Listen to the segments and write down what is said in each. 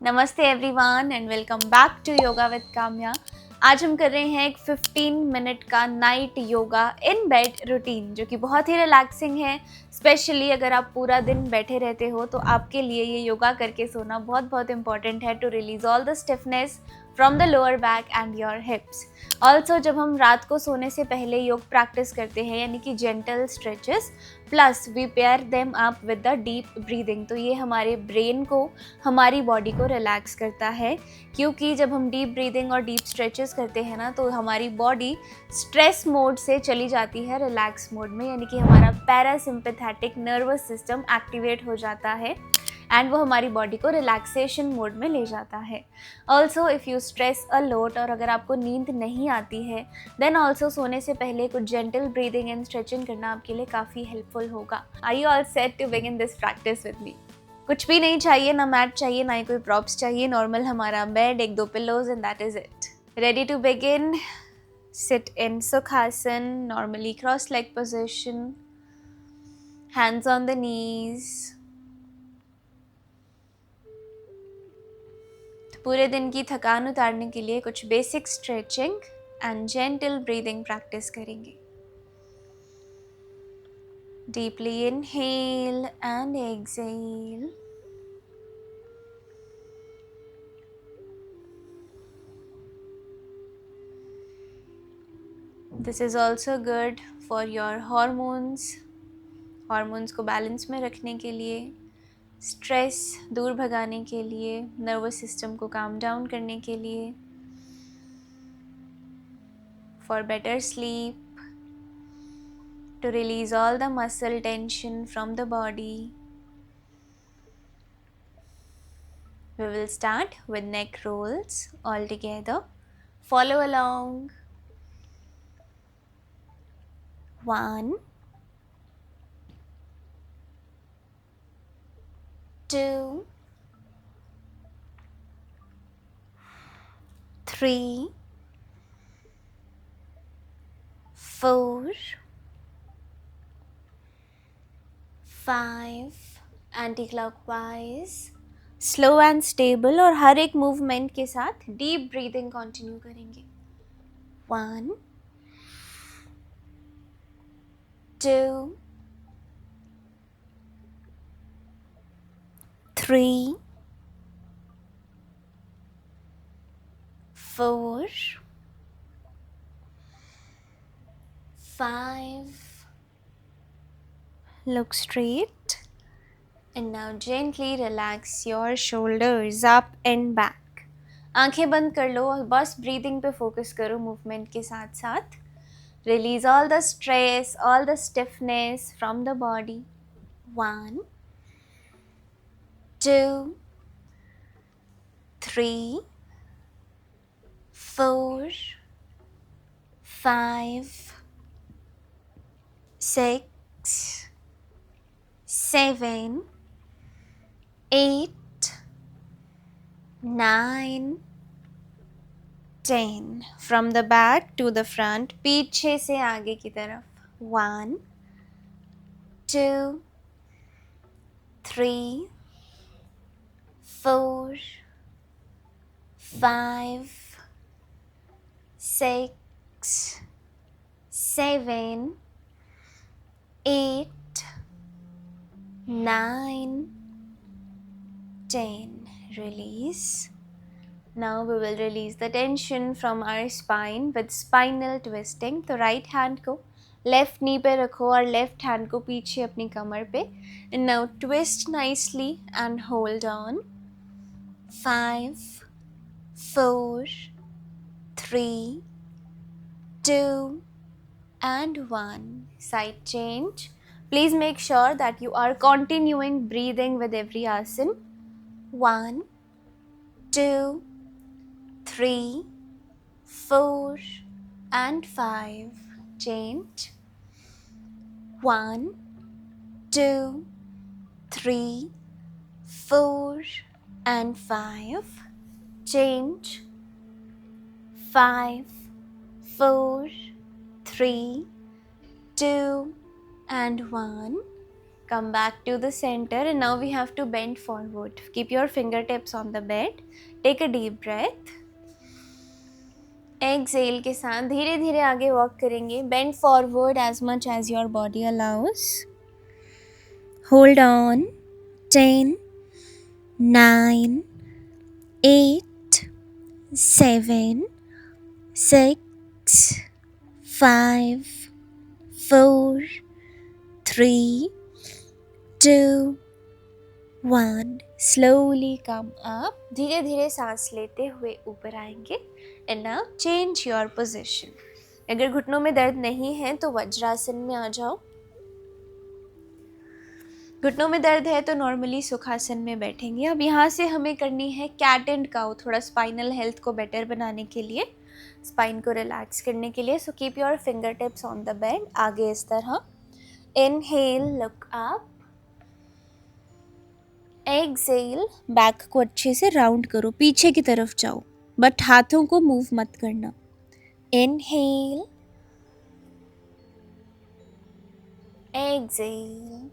नमस्ते everyone and welcome back to yoga with Kamya. आज हम कर रहे हैं एक 15 मिनट का night yoga in bed routine जो कि बहुत ही रिलैक्सिंग है। स्पेशली अगर आप पूरा दिन बैठे रहते हो तो आपके लिए ये योगा करके सोना बहुत बहुत इंपॉर्टेंट है to release all the stiffness from the lower back and your hips. Also जब हम रात को सोने से पहले योग प्रैक्टिस करते हैं यानी कि gentle stretches plus we pair them up with the deep breathing, तो ये हमारे ब्रेन को, हमारी बॉडी को रिलैक्स करता है। क्योंकि जब हम डीप ब्रीदिंग और डीप स्ट्रेचेस करते हैं ना तो हमारी बॉडी स्ट्रेस मोड से चली जाती है रिलैक्स मोड में, यानी कि हमारा पैरासिम्पैथेटिक नर्वस सिस्टम एक्टिवेट हो जाता है एंड वो हमारी बॉडी को रिलैक्सेशन मोड में ले जाता है। Also if you stress a lot और अगर आपको नींद नहीं आती है देन ऑल्सो सोने से पहले कुछ जेंटल ब्रीदिंग एंड स्ट्रेचिंग करना आपके लिए काफ़ी हेल्पफुल होगा। Are you all set to begin this practice with me? कुछ भी नहीं चाहिए, ना मैट चाहिए, ना ही कोई प्रॉप्स चाहिए, नॉर्मल हमारा बेड, एक दो pillows and that is it. Ready to begin? Sit in sukhasana, normally cross leg position, hands on the knees. पूरे दिन की थकान उतारने के लिए कुछ basic stretching and gentle breathing practice करेंगे। Deeply inhale and exhale. This is also good for your hormones को बैलेंस में रखने के लिए, स्ट्रेस दूर भगाने के लिए, नर्वस सिस्टम को काम डाउन करने के लिए, for better sleep, to release all the muscle tension from the body. We will start with neck rolls all together. Follow along. 1, 2, 3, 4, 5, anti-clockwise, slow and stable और हर एक मूवमेंट के साथ deep breathing continue करेंगे। 1, 2, 3, 4, 5. Look straight and now gently relax your shoulders up and back. आंखें बंद कर लो और बस ब्रीदिंग पे फोकस करो मूवमेंट के साथ साथ। Release all the stress, all the stiffness from the body. 1, 2, 3, 4, 5, 6, 7, 8, 9, 10. From the back to the front, पीछे से आगे की तरफ। 1, 2, 3, 4, 5, 6, 7, 8, 9, 10. Release. Now we will release the tension from our spine with spinal twisting. तो राइट हैंड को left नी पे रखो और लेफ्ट हैंड को पीछे अपनी कमर पे। And now twist nicely and hold on. 5, 4, 3, 2, and 1. Side change. Please make sure that you are continuing breathing with every asana. 1, 2, 3, 4, and 5. Change. 1, 2, 3, 4, and 5. Change. 5, 4, 3, 2, and 1. Come back to the center and now we have to bend forward. Keep your fingertips on the bed. Take a deep breath. Exhale के साथ धीरे धीरे आगे walk करेंगे. Bend forward as much as your body allows. Hold on. 10, 9, 8, 7, 6, 5, 4, 3, 2, 1. Slowly come up. धीरे धीरे सांस लेते हुए ऊपर आएंगे. And now change your position. अगर घुटनों में दर्द नहीं है तो वज्रासन में आ जाओ. घुटनों में दर्द है तो नॉर्मली सुखासन में बैठेंगे. अब यहाँ से हमें करनी है कैट एंड काउ, थोड़ा स्पाइनल हेल्थ को बेटर बनाने के लिए, स्पाइन को रिलैक्स करने के लिए. So keep your finger tips on the bed. आगे इस तरह. Inhale, look up. Exhale, back को अच्छे से राउंड करो, पीछे की तरफ जाओ, बट हाथों को मूव मत करना. Inhale, exhale,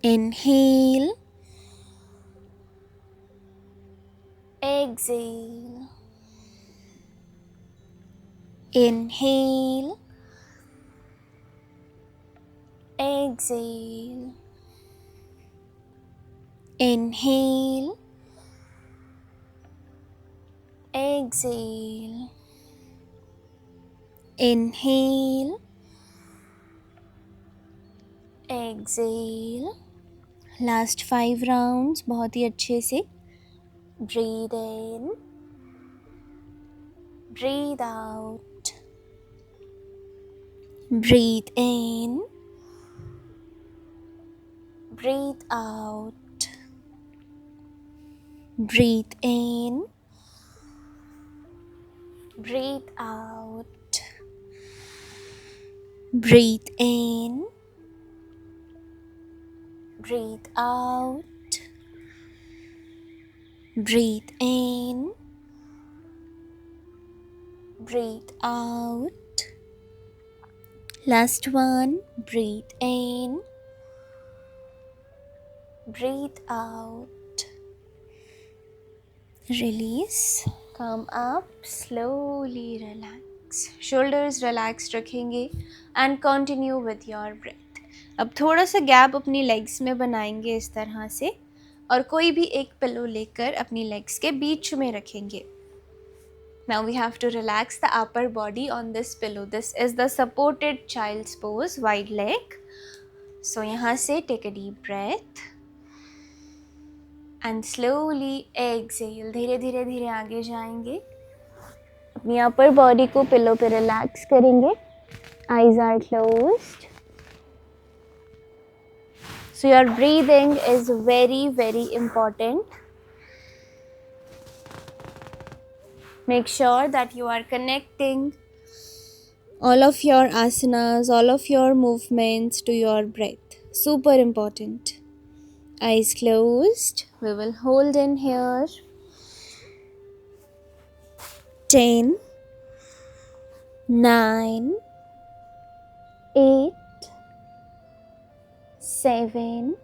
inhale, exhale, inhale, exhale, inhale, exhale, inhale, exhale. Last 5 rounds बहुत ही अच्छे से. Breathe in, breathe out, breathe in, breathe out, breathe in, breathe out, breathe in, breathe out, breathe in, breathe out. Last one. Breathe in, breathe out. Release. Come up. Slowly relax. Shoulders relaxed रखेंगे and continue with your breath. अब थोड़ा सा gap अपनी legs में बनाएंगे इस तरह से, और कोई भी एक पिलो लेकर अपनी लेग्स के बीच में रखेंगे. Now we have to relax the upper body on this pillow. This is the supported child's pose, wide leg. So यहाँ से take a deep breath and slowly exhale. धीरे धीरे धीरे आगे जाएंगे. अपनी upper body को पिलो पे रिलैक्स करेंगे. Eyes are closed. So your breathing is very, very important. Make sure that you are connecting all of your asanas, all of your movements to your breath. Super important. Eyes closed. We will hold in here. 10, 9, 8, 7,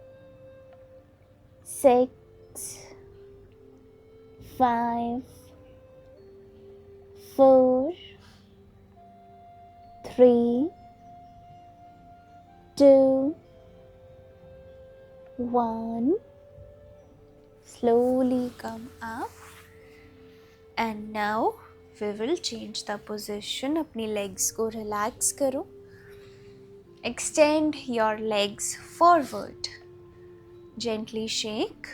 6, 5, 4, 3, 2, 1. Slowly come up. And now we will change the position. अपनी legs को relax करो. Extend your legs forward. Gently shake.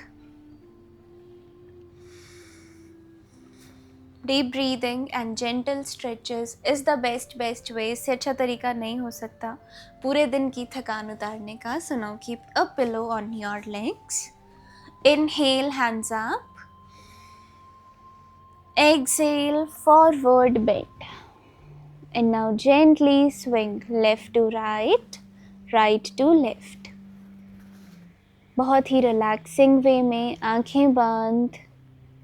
Deep breathing and gentle stretches is the best way. इससे अच्छा तरीका नहीं हो सकता पूरे दिन की थकान उतारने का. So now keep a pillow on your legs. Inhale, hands up. Exhale, forward bend. And now gently swing left to right, right to left. बहुत ही relaxing way में आंखें बंद.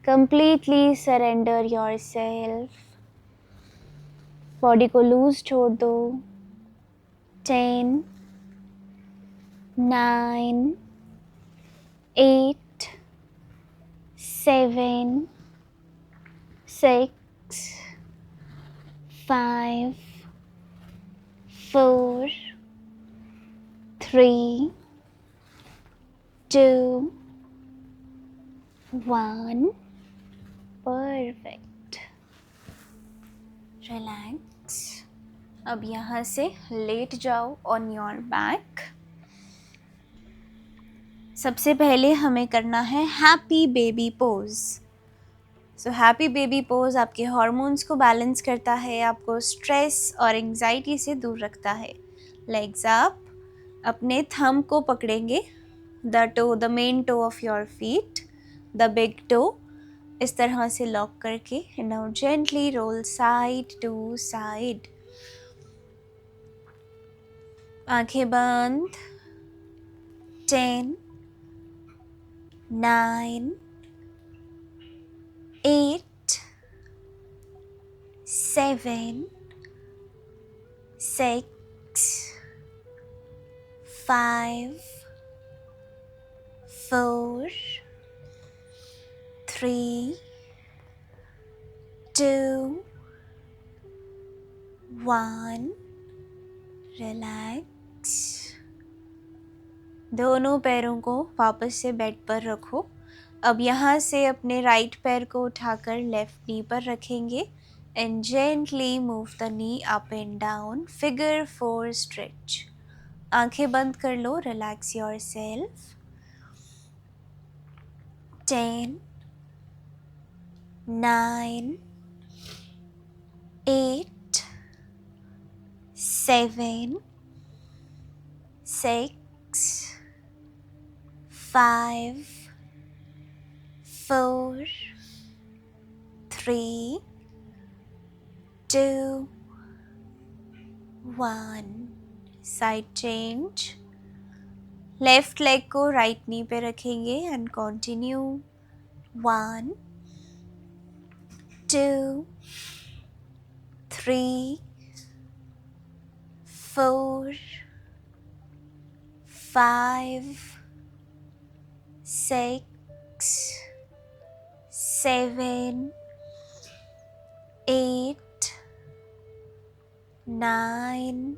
Completely surrender yourself. Body को loose छोड़ दो. 10, 9, 8, 7, 6, 5, 4, 3, 2, 1. Perfect. Relax. अब यहाँ से लेट जाओ ऑन योर बैक. सबसे पहले हमें करना है happy baby pose. So happy baby pose आपके हार्मोन्स को बैलेंस करता है, आपको स्ट्रेस और एंजाइटी से दूर रखता है. Legs up. अपने थंब को पकड़ेंगे, the main toe of your feet, the big toe, इस तरह से लॉक करके. Now gently roll side to side. आंखें बंद. 10, 9, 8, 7, 6, 5, 4, 3, 2, 1. रिलैक्स. दोनों पैरों को वापस से बेड पर रखो. अब यहाँ से अपने राइट पैर को उठाकर लेफ्ट नी पर रखेंगे and gently move the knee up and down. Figure 4 stretch. आंखें बंद कर लो. Relax yourself. 10, 9, 8, 7, 6, 5, 4, 3, 2, 1. Side change. Left leg को राइट नी पे रखेंगे एंड कंटिन्यू. 1, 2, 3, 4, 5, 6, 7, 8, 9,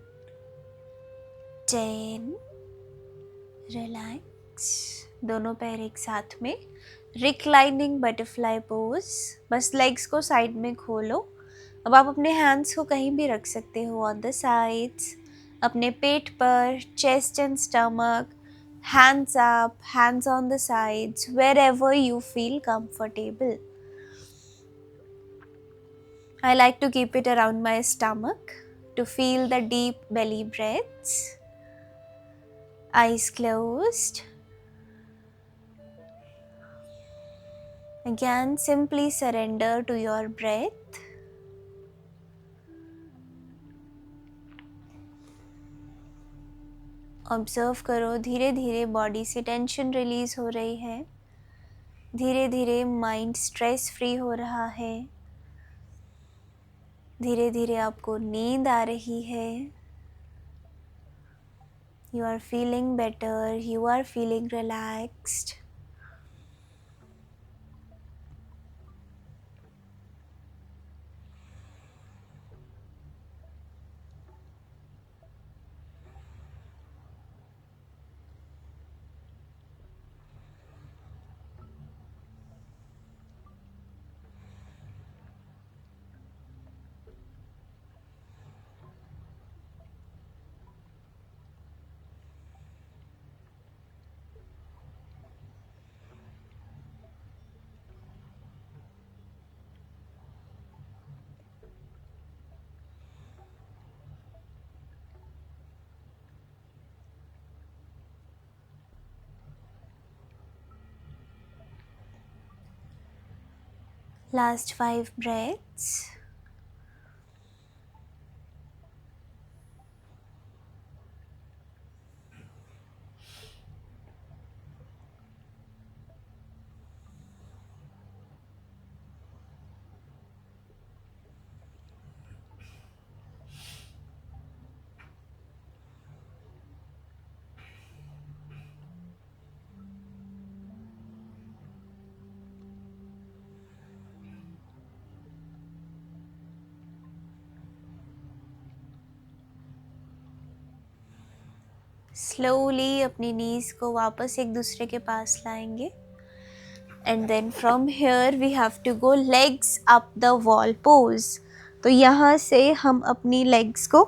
10. रिलैक्स. दोनों पैर एक साथ में. Reclining butterfly pose. बस लेग्स को साइड में खोलो. अब आप अपने हैंड्स को कहीं भी रख सकते हो ऑन द साइड्स, अपने पेट पर, chest and stomach. Hands up, hands on the sides, wherever you feel comfortable. I like to keep it around my stomach to feel the deep belly breaths. Eyes closed. Again, simply surrender to your breath. Observe करो धीरे धीरे body से tension release हो रही है, धीरे धीरे mind stress free हो रहा है, धीरे धीरे आपको नींद आ रही है. You are feeling better, you are feeling relaxed. Last 5 breaths. Slowly अपनी नीज को वापस एक दूसरे के पास लाएंगे and then from here we have to go legs up the wall pose. तो यहाँ से हम अपनी लेग्स को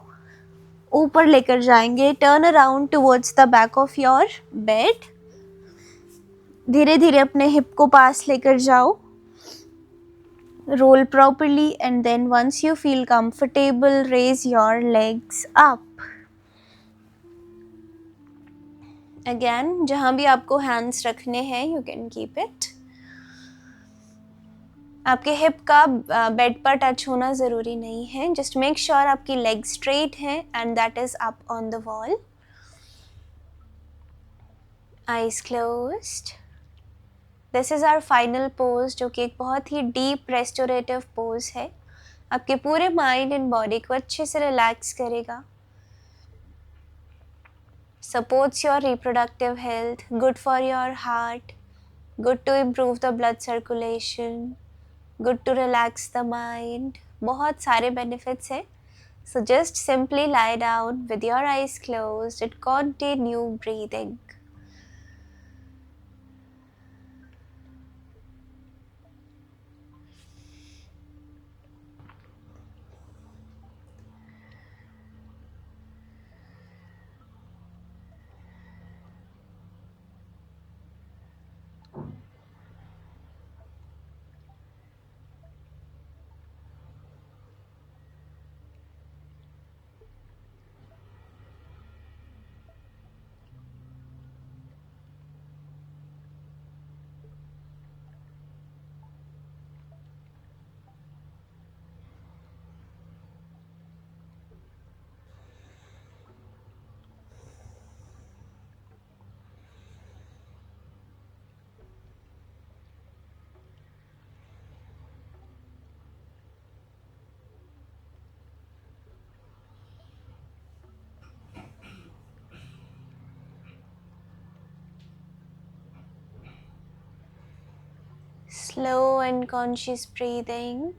ऊपर लेकर जाएंगे। Turn around towards the back of your bed. धीरे धीरे अपने हिप को पास लेकर जाओ। Roll properly and then once you feel comfortable raise your legs up. Again जहाँ भी आपको हैंड्स रखने हैं यू कैन कीप इट। आपके हिप का बेड पर टच होना ज़रूरी नहीं है। जस्ट मेक श्योर आपकी लेग स्ट्रेट है and that is up on the wall. Eyes closed. This is our final pose जो कि एक बहुत ही डीप रेस्टोरेटिव पोज है। आपके पूरे माइंड एंड बॉडी को अच्छे से रिलैक्स करेगा। Supports your reproductive health, good for your heart, good to improve the blood circulation, good to relax the mind. बहुत सारे बेनिफिट्स हैं। So just simply lie down with your eyes closed and continue breathing. Slow and conscious breathing.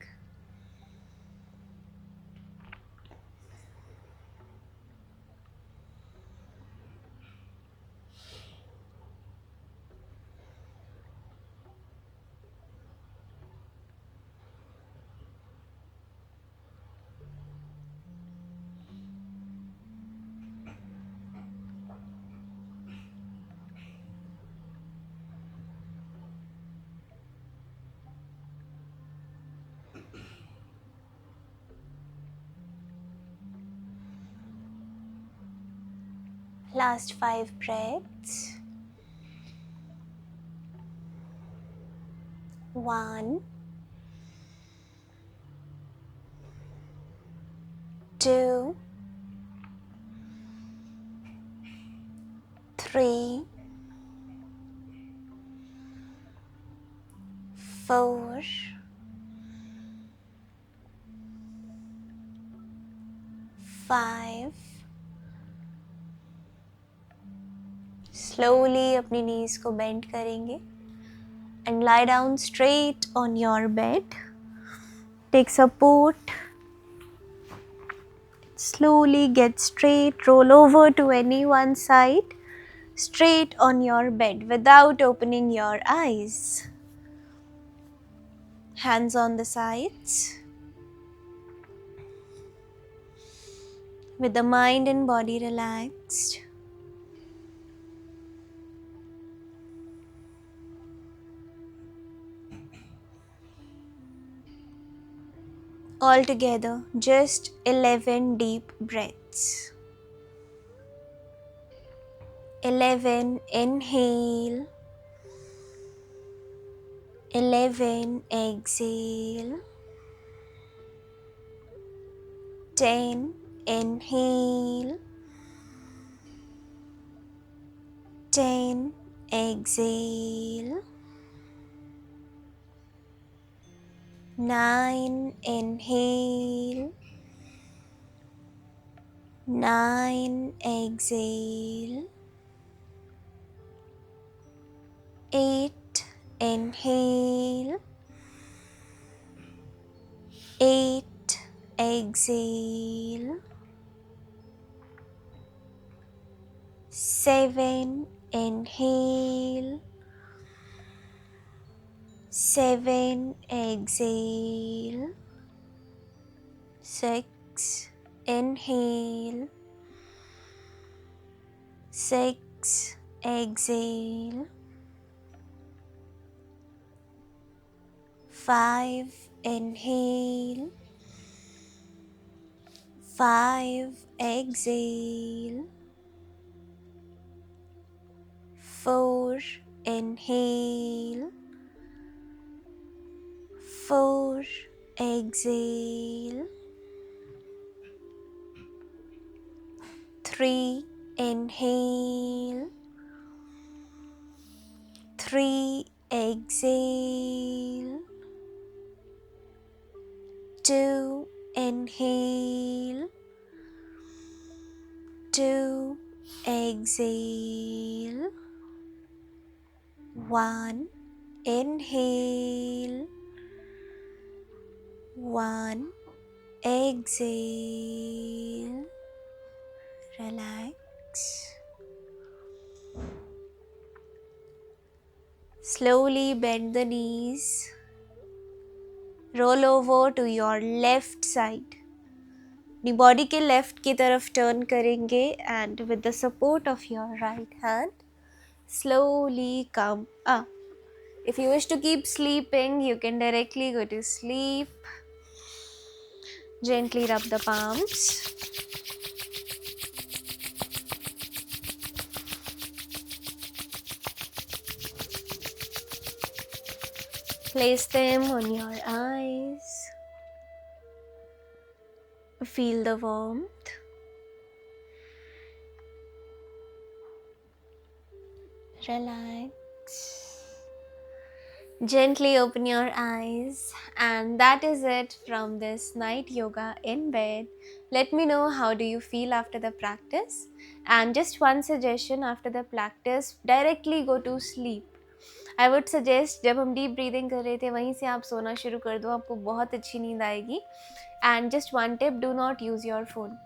Last 5 breaths. 1, 2, 3, 4, 5. Slowly अपनी knees को bend करेंगे and lie down straight on your bed. Take support. Slowly get straight. Roll over to any one side. Straight on your bed without opening your eyes. Hands on the sides. With the mind and body relaxed. Altogether, just 11 deep breaths. 11 inhale. 11 exhale. 10 inhale. 10 exhale. 9 inhale. 9 exhale. 8 inhale. 8 exhale. 7, inhale, 7, exhale, 6, inhale, 6, exhale, 5, inhale, 5, exhale, 4, inhale, 4, exhale, 3, inhale, 3, exhale, 2, inhale, 2, exhale, 1, inhale, 1, exhale, relax. Slowly bend the knees, roll over to your left side. अपनी body के left की तरफ turn करेंगे and with the support of your right hand slowly come up. If you wish to keep sleeping, you can directly go to sleep. Gently rub the palms. Place them on your eyes. Feel the warmth. Relax. Gently open your eyes, and that is it from this night yoga in bed. Let me know how do you feel after the practice, and just one suggestion after the practice, directly go to sleep. I would suggest जब हम deep breathing कर रहे थे वहीं से आप सोना शुरू कर दो, आपको बहुत अच्छी नींद आएगी. And just one tip, do not use your phone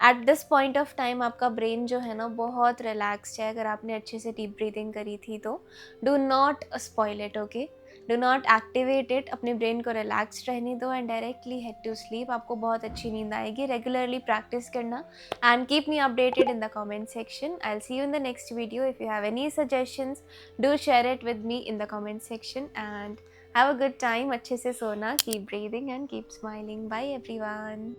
at this point of time. आपका ब्रेन जो है ना बहुत रिलैक्स्ड है. अगर आपने अच्छे से डीप ब्रीदिंग करी थी तो do not spoil it, okay. Do not activate it. अपने ब्रेन को रिलैक्स्ड रहने दो and directly head to sleep. आपको बहुत अच्छी नींद आएगी. रेगुलरली प्रैक्टिस करना and keep me updated in the comment section. I will see you in the next video. If you have any suggestions, do share it with me in the comment section and have a good time. अच्छे से सोना. Keep breathing and keep smiling. Bye everyone.